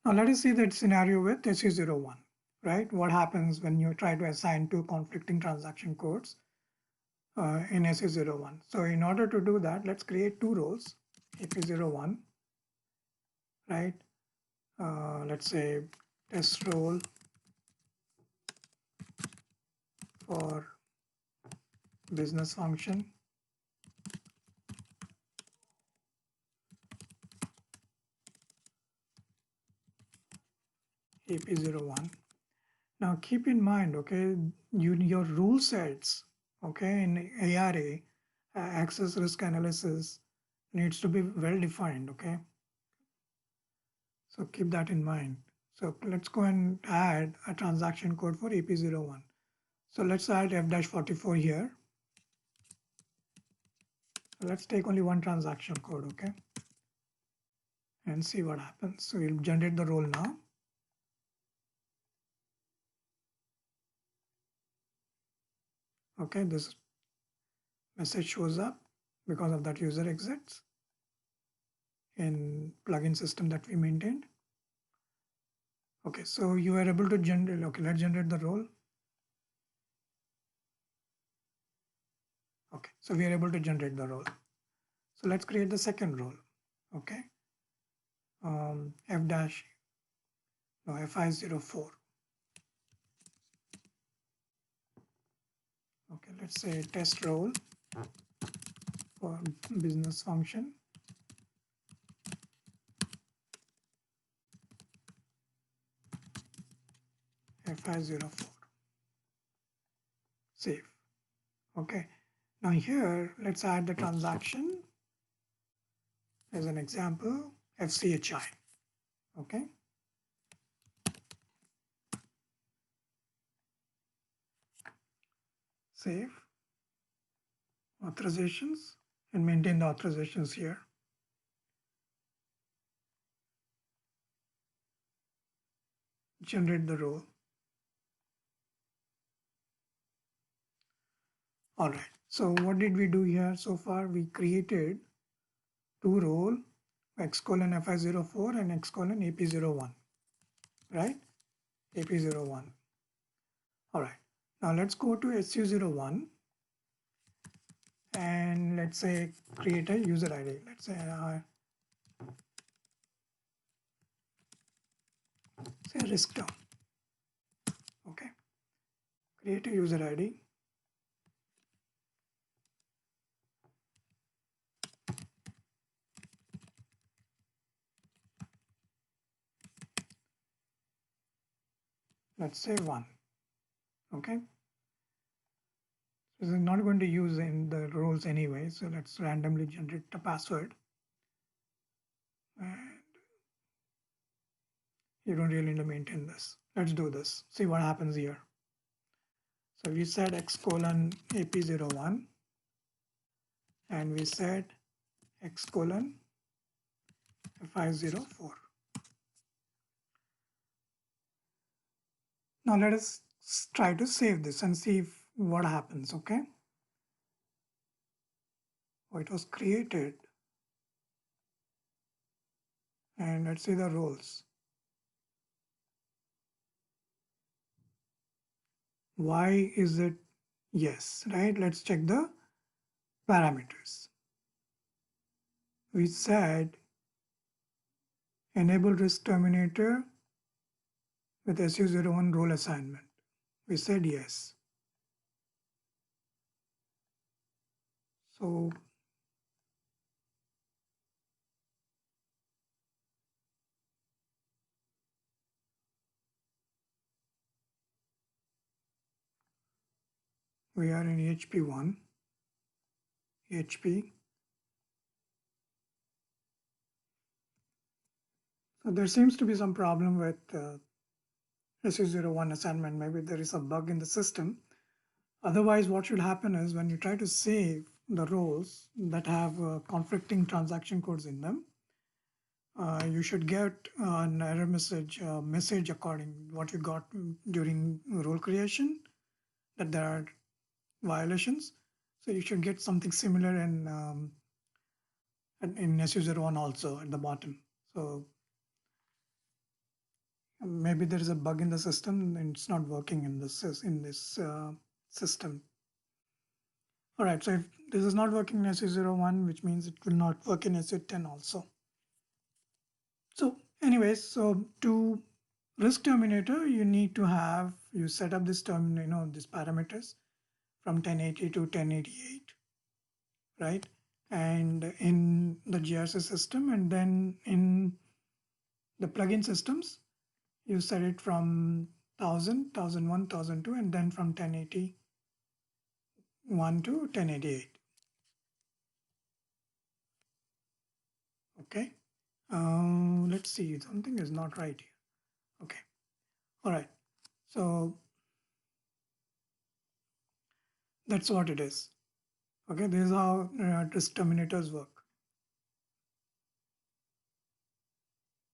Now let us see that scenario with SU01, right? What happens when you try to assign two conflicting transaction codes in SU01? So in order to do that, let's create two roles, AP01, right? Let's say test role for business function, AP01. Now keep in mind, okay, your rule sets, okay, in ARA, access risk analysis needs to be well defined, okay. So keep that in mind. So let's go and add a transaction code for AP01. So let's add F-44 here. Let's take only one transaction code, okay, and see what happens. So we'll generate the role now. Okay, this message shows up because of that user exits in plugin system that we maintained. Okay, so you are able to generate, okay, let's generate the role. Okay, so we are able to generate the role. So let's create the second role, okay. Fi04. Okay, let's say test role for business function. Fi04. Save. Okay, now here let's add the transaction as an example, FCHI. Okay. Save. Authorizations and maintain the authorizations here. Generate the role. All right. So what did we do here so far? We created two role, X:FI04 and X:AP01, right? AP01. All right. Now let's go to SU01 and let's say create a user ID. Let's say risk term. Okay. Create a user ID. Let's say 1. Okay. This is not going to use in the roles anyway, so let's randomly generate a password. And you don't really need to maintain this. Let's do this. See what happens here. So we said X:AP01 and we said X:504. Now let us try to save this and see if what happens, okay? Oh, it was created. And let's see the roles. Why is it yes, right? Let's check the parameters. We said enable risk terminator with SU01 role assignment. We said yes. So we are in HP1, HP. So there seems to be some problem with SU01 assignment. Maybe there is a bug in the system. Otherwise, what should happen is when you try to save the roles that have conflicting transaction codes in them, you should get an error message according what you got during role creation, that there are violations. So you should get something similar in SU01 also at the bottom. So Maybe there is a bug in the system and it's not working in this system. All right, so if this is not working in SU01, which means it will not work in SU10 also. So anyways, so to risk terminator, you need to have, you set up this these parameters from 1080 to 1088, right? And in the GRC system, and then in the plugin systems, you set it from 1000, 1001, 1002, and then from 1081 to 1088. Okay. Let's see, something is not right here. Okay. All right. So that's what it is. Okay. This is how risk terminators work.